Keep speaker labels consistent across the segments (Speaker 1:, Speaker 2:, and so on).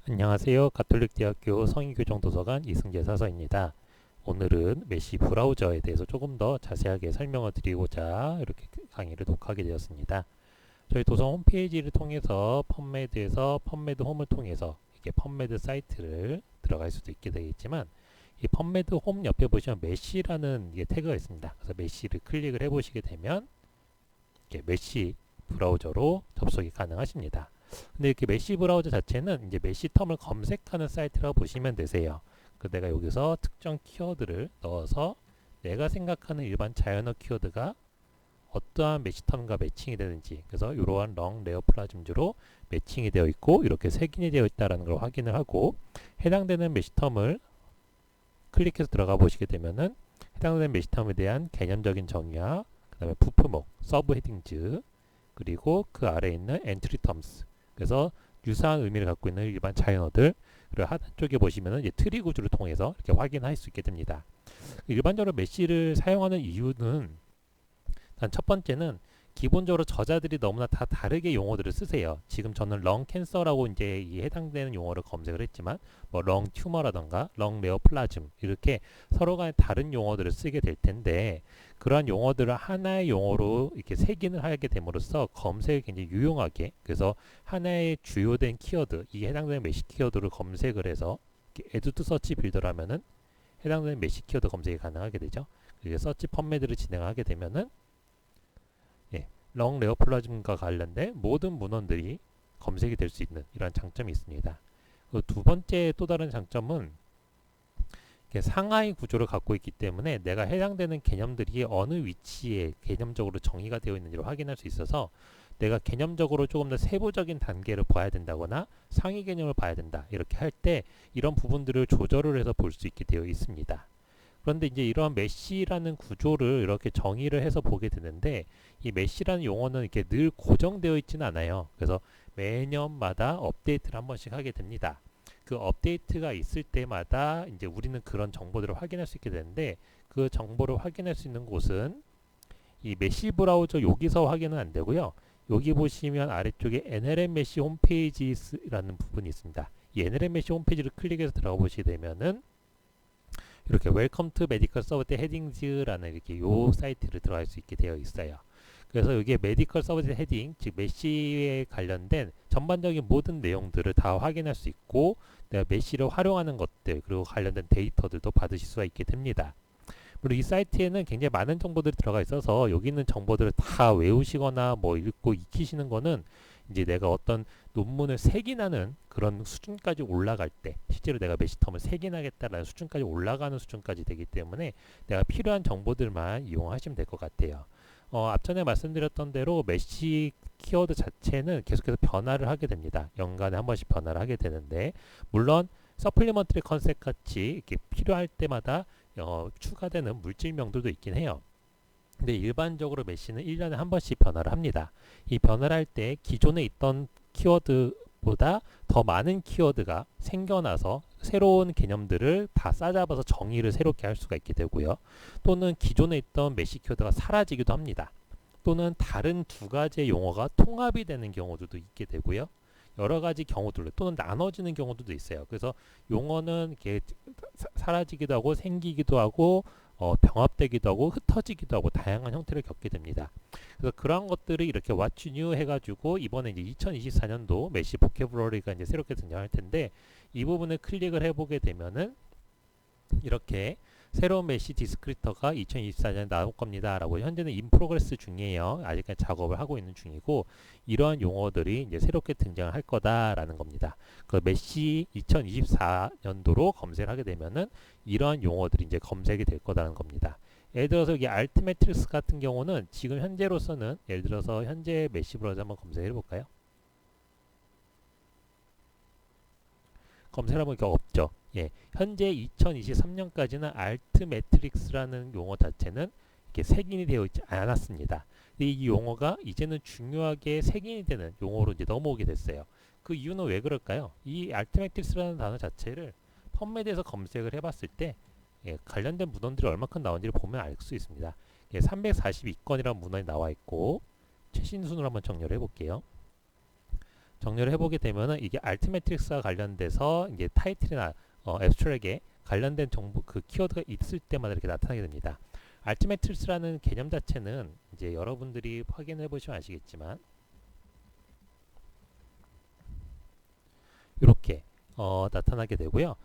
Speaker 1: 안녕하세요. 가톨릭대학교 성의교정도서관 이승재 사서입니다. 오늘은 메시 브라우저에 대해서 조금 더 자세하게 설명을 드리고자 이렇게 강의를 녹화하게 되었습니다. 저희 도서 홈페이지를 통해서 펀메드에서 펀메드 홈을 통해서 이렇게 펀메드 사이트를 들어갈 수도 있게 되겠지만, 이 펀메드 홈 옆에 보시면 메시라는 태그가 있습니다. 그래서 메시를 클릭을 해보시게 되면 이렇게 메시 브라우저로 접속이 가능하십니다. 근데 이렇게 메시 브라우저 자체는 이제 메시 텀을 검색하는 사이트라고 보시면 되세요. 그 내가 여기서 특정 키워드를 넣어서 내가 생각하는 일반 자연어 키워드가 어떠한 메시 텀과 매칭이 되는지, 그래서 이러한 렁 레어 플라즘주로 매칭이 되어 있고 이렇게 색인이 되어 있다는 걸 확인을 하고, 해당되는 메시 텀을 클릭해서 들어가 보시게 되면은 해당되는 메시 텀에 대한 개념적인 정의와 그 다음에 부표목, 서브 헤딩즈, 그리고 그 아래에 있는 엔트리 텀스, 그래서 유사한 의미를 갖고 있는 일반 자연어들, 그리고 하단 쪽에 보시면은 이제 트리 구조를 통해서 이렇게 확인할 수 있게 됩니다. 일반적으로 메시를 사용하는 이유는, 단 첫 번째는 기본적으로 저자들이 너무나 다 다르게 용어들을 쓰세요. 지금 저는 렁 캔서라고 이제 이 해당되는 용어를 검색을 했지만, 뭐 렁 튜머라던가 렁 레어 플라즘, 이렇게 서로 간에 다른 용어들을 쓰게 될 텐데, 그러한 용어들을 하나의 용어로 이렇게 색인을 하게 됨으로써 검색이 굉장히 유용하게, 그래서 하나의 주요된 키워드, 이 해당되는 메시 키워드를 검색을 해서 에듀투 서치 빌더를 하면은 해당되는 메시 키워드 검색이 가능하게 되죠. 그리고 서치 펀메드를 진행하게 되면은 렁 레어 플라즘과 관련된 모든 문헌들이 검색이 될 수 있는 이런 장점이 있습니다. 두 번째 또 다른 장점은 상하이 구조를 갖고 있기 때문에 내가 해당되는 개념들이 어느 위치에 개념적으로 정의가 되어 있는지를 확인할 수 있어서, 내가 개념적으로 조금 더 세부적인 단계를 봐야 된다거나 상위 개념을 봐야 된다 이렇게 할 때 이런 부분들을 조절을 해서 볼 수 있게 되어 있습니다. 그런데 이제 이러한 메시라는 구조를 이렇게 정의를 해서 보게 되는데, 이 메시라는 용어는 이렇게 늘 고정되어 있지는 않아요. 그래서 매년마다 업데이트를 한 번씩 하게 됩니다. 그 업데이트가 있을 때마다 이제 우리는 그런 정보들을 확인할 수 있게 되는데, 그 정보를 확인할 수 있는 곳은 이 메시 브라우저 여기서 확인은 안 되고요. 여기 보시면 아래쪽에 NLM 메시 홈페이지라는 부분이 있습니다. 이 NLM 메시 홈페이지를 클릭해서 들어가 보시게 되면은 이렇게 웰컴 투 메디컬 서비스 헤딩즈라는 이렇게 요 사이트를 들어갈 수 있게 되어 있어요. 그래서 여기에 메디컬 서비스 헤딩, 즉 메시에 관련된 전반적인 모든 내용들을 다 확인할 수 있고, 내가 메시를 활용하는 것들, 그리고 관련된 데이터들도 받으실 수가 있게 됩니다. 그리고 이 사이트에는 굉장히 많은 정보들이 들어가 있어서 여기 있는 정보들을 다 외우시거나 뭐 읽고 익히시는 거는 이제 내가 어떤 논문을 색인하는 그런 수준까지 올라갈 때, 실제로 내가 메시텀을 색인하겠다라는 수준까지 올라가는 수준까지 되기 때문에 내가 필요한 정보들만 이용하시면 될 것 같아요. 앞전에 말씀드렸던 대로 메시 키워드 자체는 계속해서 변화를 하게 됩니다. 연간에 한 번씩 변화를 하게 되는데, 물론 서플리먼터리 컨셉 같이 이렇게 필요할 때마다 추가되는 물질명들도 있긴 해요. 근데 일반적으로 메시는 1년에 한 번씩 변화를 합니다. 이 변화를 할 때 기존에 있던 키워드보다 더 많은 키워드가 생겨나서 새로운 개념들을 다 싸잡아서 정의를 새롭게 할 수가 있게 되고요. 또는 기존에 있던 메시 키워드가 사라지기도 합니다. 또는 다른 두 가지의 용어가 통합이 되는 경우도 있게 되고요. 여러 가지 경우들, 또는 나눠지는 경우도 있어요. 그래서 용어는 이렇게 사라지기도 하고 생기기도 하고 병합되기도 하고 흩어지기도 하고 다양한 형태를 겪게 됩니다. 그래서 그런 것들을 이렇게 What's New 해가지고 이번에 이제 2024년도 메시 보캐블러리가 이제 새롭게 등장할 텐데, 이 부분을 클릭을 해보게 되면은 이렇게 새로운 메시 디스크리터가 2024년에 나올 겁니다 라고, 현재는 인 프로그레스 중이에요. 아직까지 작업을 하고 있는 중이고, 이러한 용어들이 이제 새롭게 등장을 할 거다라는 겁니다. 그 메시 2024년도로 검색을 하게 되면은 이러한 용어들이 이제 검색이 될 거다라는 겁니다. 예를 들어서 여기 알트매트릭스 같은 경우는 지금 현재로서는, 예를 들어서 현재 메시 브라우저 한번 검색해 볼까요? 검색을 해보니까 없죠. 예, 현재 2023년까지는 알트 매트릭스라는 용어 자체는 이렇게 색인이 되어 있지 않았습니다. 이 용어가 이제는 중요하게 색인이 되는 용어로 이제 넘어오게 됐어요. 그 이유는 왜 그럴까요? 이 알트 매트릭스라는 단어 자체를 펀메드에서 검색을 해봤을 때 관련된 문헌들이 얼마큼 나온지를 보면 알 수 있습니다. 342건이라는 문헌이 나와 있고, 최신 순으로 한번 정렬해 볼게요. 정리를 해보게 되면은 이게 알트매트릭스와 관련돼서 이제 타이틀이나 앱스트랙에 관련된 정보 그 키워드가 있을 때마다 이렇게 나타나게 됩니다. 알트매트릭스라는 개념 자체는 이제 여러분들이 확인해 보시면 아시겠지만 이렇게 나타나게 되고요.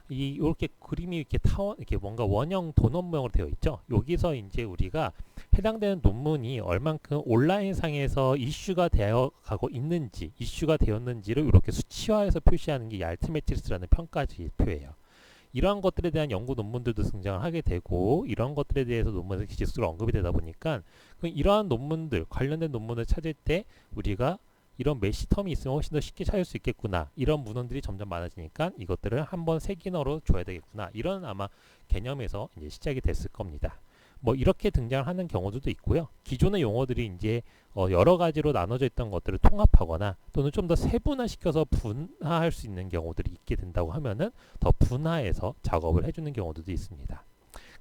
Speaker 1: 이렇게 그림이 이렇게 이렇게 뭔가 원형 도넛 모양으로 되어 있죠. 여기서 이제 우리가 해당되는 논문이 얼만큼 온라인상에서 이슈가 되어 가고 있는지, 이슈가 되었는지를 이렇게 수치화해서 표시하는 게 이 알트매트릭스라는 평가 지표예요. 이러한 것들에 대한 연구 논문들도 등장을 하게 되고 이러한 것들에 대해서 논문에서 지속적으로 언급이 되다 보니까 이러한 논문들, 관련된 논문을 찾을 때 우리가 이런 메시 텀이 있으면 훨씬 더 쉽게 찾을 수 있겠구나. 이런 문헌들이 점점 많아지니까 이것들을 한번 세기너로 줘야 되겠구나. 이런 아마 개념에서 이제 시작이 됐을 겁니다. 뭐 이렇게 등장하는 경우도 있고요. 기존의 용어들이 이제 여러 가지로 나눠져 있던 것들을 통합하거나 또는 좀 더 세분화시켜서 분화할 수 있는 경우들이 있게 된다고 하면은 더 분화해서 작업을 해주는 경우들도 있습니다.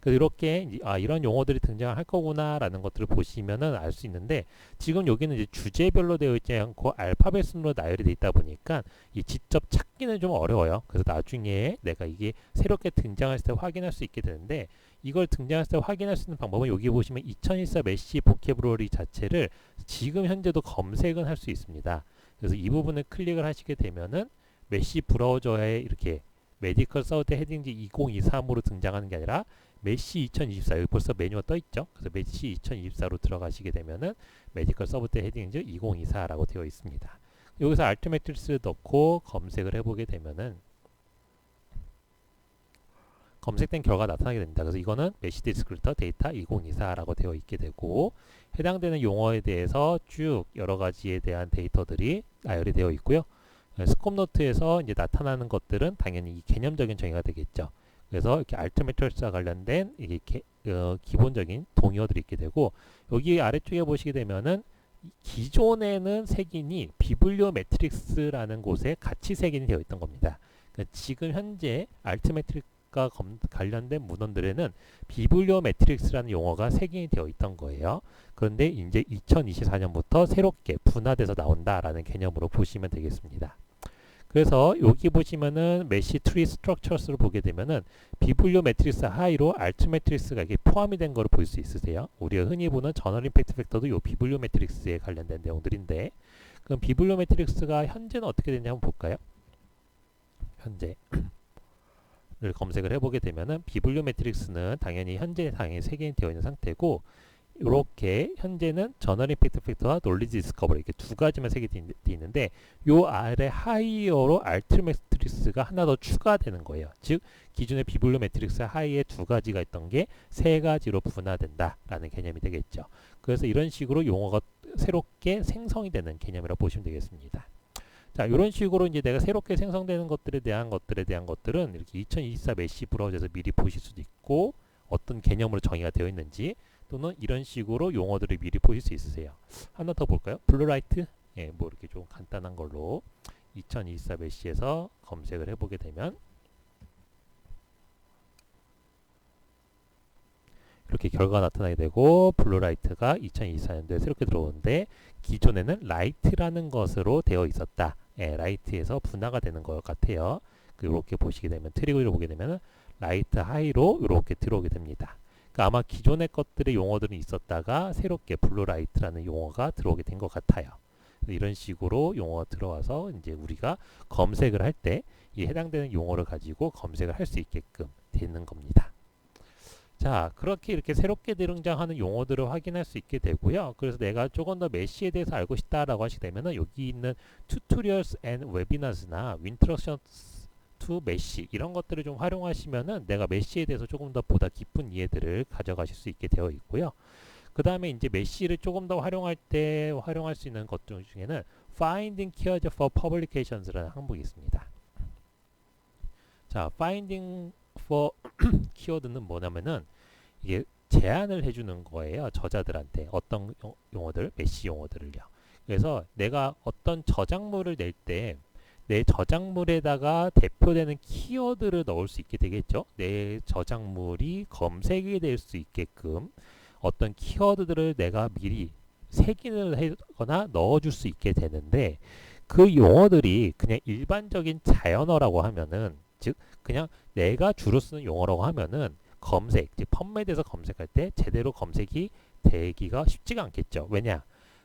Speaker 1: 그래서 이렇게 이런 용어들이 등장할 거구나라는 것들을 보시면은 알 수 있는데 지금 여기는 이제 주제별로 되어 있지 않고 알파벳 순으로 나열이 되어 있다 보니까 이 직접 찾기는 좀 어려워요. 그래서 나중에 내가 이게 새롭게 등장했을 때 확인할 수 있게 되는데 이걸 등장했을 때 확인할 수 있는 방법은 여기 보시면 2014 메시 보캐브러리 자체를 지금 현재도 검색은 할 수 있습니다. 그래서 이 부분을 클릭을 하시게 되면은 메시 브라우저에 이렇게 메디컬 사우트 헤딩지 2023으로 등장하는 게 아니라 메시 2024 여기 벌써 메뉴가 떠 있죠. 그래서 메시 2024로 들어가시게 되면은 메디컬 서브테 헤딩즈 2024라고 되어 있습니다. 여기서 알트매트릭스를 넣고 검색을 해보게 되면은 검색된 결과가 나타나게 됩니다. 그래서 이거는 메시 디스크리터 데이터 2024라고 되어 있게 되고 해당되는 용어에 대해서 쭉 여러 가지에 대한 데이터들이 나열이 되어 있고요. 스콥 노트에서 이제 나타나는 것들은 당연히 이 개념적인 정의가 되겠죠. 그래서 이렇게 알트매트릭스와 관련된 이게 기본적인 동의어들이 있게 되고 여기 아래쪽에 보시게 되면은 기존에는 색인이 비블리오 매트릭스라는 곳에 같이 색인이 되어 있던 겁니다. 그러니까 지금 현재 알트매트릭과 관련된 문헌들에는 비블리오 매트릭스라는 용어가 색인이 되어 있던 거예요. 그런데 이제 2024년부터 새롭게 분화돼서 나온다라는 개념으로 보시면 되겠습니다. 그래서 여기 보시면은 메시 트리 스트럭처스를 보게 되면은 비블리오 매트릭스 하이로 알트 매트릭스가 이게 포함이 된 거를 볼 수 있으세요. 우리가 흔히 보는 저널 임팩트 팩터도 요 비블리오 매트릭스에 관련된 내용들인데 그럼 비블리오 매트릭스가 현재는 어떻게 되냐 한번 볼까요? 현재를 검색을 해보게 되면은 비블리오 매트릭스는 당연히 현재 당연히 색인이 되어 있는 상태고 이렇게 현재는 저널 임팩트 팩터와 논리지 디스커버리 이렇게 두 가지만 색이 되어 있는데 요 아래 하이어로 알트 매트릭스가 하나 더 추가되는 거예요. 즉 기존의 비블리오 매트릭스 하이에 두 가지가 있던 게 세 가지로 분화된다라는 개념이 되겠죠. 그래서 이런 식으로 용어가 새롭게 생성이 되는 개념이라고 보시면 되겠습니다. 자, 이런 식으로 이제 내가 새롭게 생성되는 것들에 대한 것들은 이렇게 2024 메시 브라우저에서 미리 보실 수도 있고 어떤 개념으로 정의가 되어 있는지 또는 이런 식으로 용어들을 미리 보실 수 있으세요. 하나 더 볼까요? 블루라이트? 예, 뭐 이렇게 좀 간단한 걸로 2024 메시에서 검색을 해보게 되면 이렇게 결과가 나타나게 되고 블루라이트가 2024년도에 새롭게 들어오는데 기존에는 라이트라는 것으로 되어 있었다. 예, 라이트에서 분화가 되는 것 같아요. 이렇게 보시게 되면 트리그를 보게 되면 라이트 하이로 이렇게 들어오게 됩니다. 아마 기존의 것들의 용어들은 있었다가 새롭게 블루라이트라는 용어가 들어오게 된 것 같아요. 이런 식으로 용어가 들어와서 이제 우리가 검색을 할 때 이 해당되는 용어를 가지고 검색을 할 수 있게끔 되는 겁니다. 자, 그렇게 이렇게 새롭게 등장하는 용어들을 확인할 수 있게 되고요. 그래서 내가 조금 더 메시에 대해서 알고 싶다라고 하시게 되면은 여기 있는 Tutorials and Webinars나 Introductions to 메시 이런 것들을 좀 활용하시면은 내가 메시에 대해서 조금 더 보다 깊은 이해들을 가져가실 수 있게 되어 있고요. 그 다음에 이제 메시를 조금 더 활용할 때 활용할 수 있는 것들 중에는 Finding Keywords for Publications라는 항목이 있습니다. 자, Finding for Keyword는 뭐냐면은 이게 제안을 해주는 거예요. 저자들한테 어떤 용어들, 메시 용어들을요. 그래서 내가 어떤 저작물을 낼 때 내 저작물에다가 대표되는 키워드를 넣을 수 있게 되겠죠. 내 저작물이 검색이 될 수 있게끔 어떤 키워드들을 내가 미리 색인을 하거나 넣어줄 수 있게 되는데 그 용어들이 그냥 일반적인 자연어라고 하면은, 즉 그냥 내가 주로 쓰는 용어라고 하면은 검색, 즉 펌메드에서 검색할 때 제대로 검색이 되기가 쉽지가 않겠죠. 왜냐?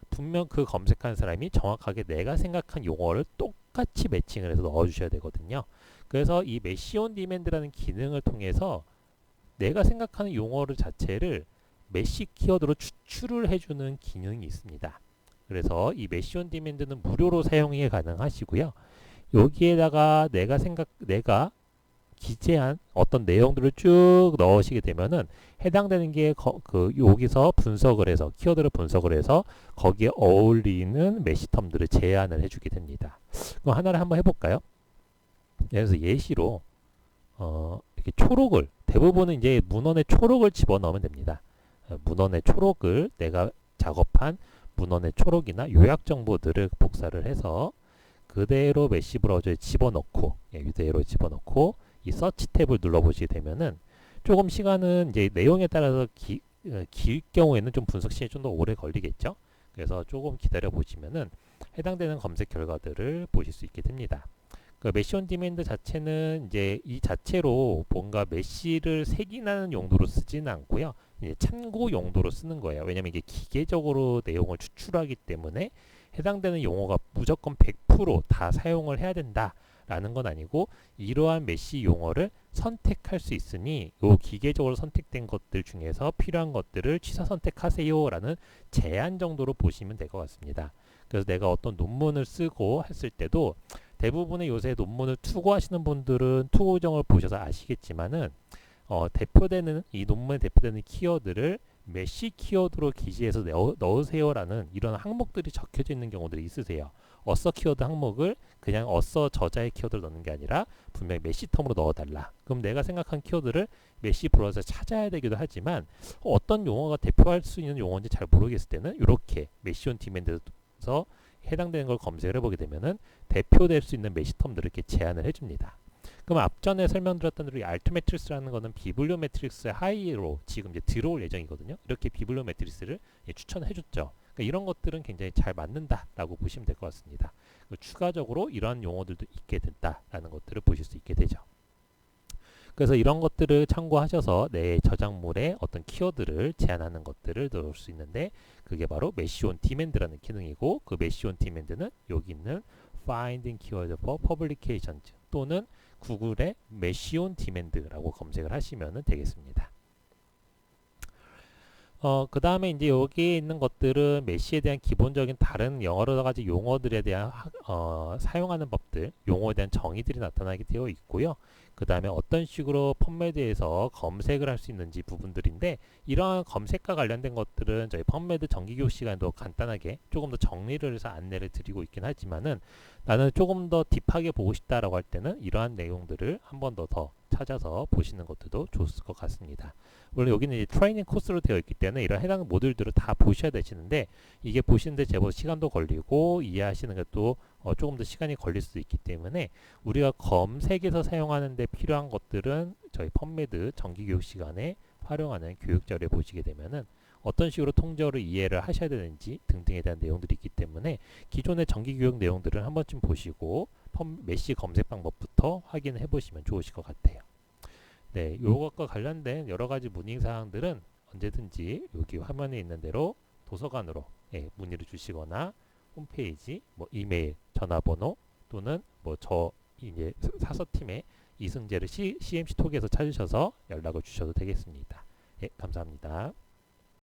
Speaker 1: 분명 그 검색한 사람이 정확하게 내가 생각한 용어를 똑같이 매칭을 해서 넣어주셔야 되거든요. 그래서 이 메시 온 디맨드라는 기능을 통해서 내가 생각하는 용어를 자체를 메시 키워드로 추출을 해주는 기능이 있습니다. 그래서 이 메시 온 디맨드는 무료로 사용이 가능하시고요. 여기에다가 내가 기재한 어떤 내용들을 쭉 넣으시게 되면은 해당되는 게 여기서 분석을 해서 키워드를 분석을 해서 거기에 어울리는 메시텀들을 제안을 해주게 됩니다. 그럼 하나를 한번 해볼까요? 그래서 예시로 이렇게 초록을 대부분은 이제 문헌에 초록을 집어넣으면 됩니다. 문헌에 초록을 내가 작업한 문헌의 초록이나 요약 정보들을 복사를 해서 그대로 메시 브라우저에 집어넣고 그대로 집어넣고 이 서치 탭을 눌러보시게 되면은 조금 시간은 이제 내용에 따라서 길 경우에는 좀 분석 시간이 좀 더 오래 걸리겠죠. 그래서 조금 기다려 보시면은 해당되는 검색 결과들을 보실 수 있게 됩니다. 그 메시 온 디맨드 자체는 이제 이 자체로 뭔가 메시를 색인하는 용도로 쓰지는 않고요. 이제 참고 용도로 쓰는 거예요. 왜냐면 이게 기계적으로 내용을 추출하기 때문에 해당되는 용어가 무조건 100% 다 사용을 해야 된다라는 건 아니고 이러한 메시 용어를 선택할 수 있으니 요 기계적으로 선택된 것들 중에서 필요한 것들을 취사 선택하세요라는 제한 정도로 보시면 될 것 같습니다. 그래서 내가 어떤 논문을 쓰고 했을 때도 대부분의 요새 논문을 투고하시는 분들은 투고정을 보셔서 아시겠지만은 대표되는 이 논문에 대표되는 키워드를 메시 키워드로 기재해서 넣으세요라는 이런 항목들이 적혀져 있는 경우들이 있으세요. 어서 키워드 항목을 그냥 어서 저자의 키워드를 넣는 게 아니라 분명히 메시 텀으로 넣어달라. 그럼 내가 생각한 키워드를 메시 브라우저에서 찾아야 되기도 하지만 어떤 용어가 대표할 수 있는 용어인지 잘 모르겠을 때는 이렇게 메시 온 디맨드에서 해당되는 걸 검색을 해보게 되면은 대표될 수 있는 메시 텀들을 이렇게 제안을 해줍니다. 그럼 앞전에 설명드렸던 대로 이 알트 매트릭스라는 거는 비블리오 매트릭스의 하이로 지금 이제 들어올 예정이거든요. 이렇게 비블리오 매트릭스를 추천해줬죠. 그러니까 이런 것들은 굉장히 잘 맞는다라고 보시면 될 것 같습니다. 추가적으로 이러한 용어들도 있게 된다라는 것들을 보실 수 있게 되죠. 그래서 이런 것들을 참고하셔서 내 저작물에 어떤 키워드를 제안하는 것들을 넣을 수 있는데 그게 바로 메시 온 디맨드라는 기능이고 그 메시 온 디맨드는 여기 있는 Finding Keyword for Publications 또는 구글의 메시 온 디맨드라고 검색을 하시면 되겠습니다. 그 다음에 이제 여기에 있는 것들은 메시에 대한 기본적인 다른 여러 가지 용어들에 대한 사용하는 법들, 용어에 대한 정의들이 나타나게 되어 있고요. 그 다음에 어떤 식으로 펌메드에서 검색을 할 수 있는지 부분들인데 이러한 검색과 관련된 것들은 저희 펌메드 정기교육 시간에도 간단하게 조금 더 정리를 해서 안내를 드리고 있긴 하지만은 나는 조금 더 딥하게 보고 싶다라고 할 때는 이러한 내용들을 한 번 더 찾아서 보시는 것도 좋을 것 같습니다. 물론 여기는 이제 트레이닝 코스로 되어 있기 때문에 이런 해당 모듈들을 다 보셔야 되시는데 이게 보시는데 제법 시간도 걸리고 이해하시는 것도 조금 더 시간이 걸릴 수도 있기 때문에 우리가 검색에서 사용하는 데 필요한 것들은 저희 펌메드 정기교육 시간에 활용하는 교육자료에 보시게 되면은 어떤 식으로 통제어를 이해를 하셔야 되는지 등등에 대한 내용들이 있기 때문에 기존의 정기교육 내용들을 한 번쯤 보시고 메시 검색 방법부터 확인해 보시면 좋으실 것 같아요. 네, 이것과 관련된 여러 가지 문의 사항들은 언제든지 여기 화면에 있는 대로 도서관으로 문의를 주시거나 홈페이지, 뭐 이메일, 전화번호 또는 뭐 저 이제 사서팀의 이승재를 CMC 톡에서 찾으셔서 연락을 주셔도 되겠습니다. 예, 감사합니다.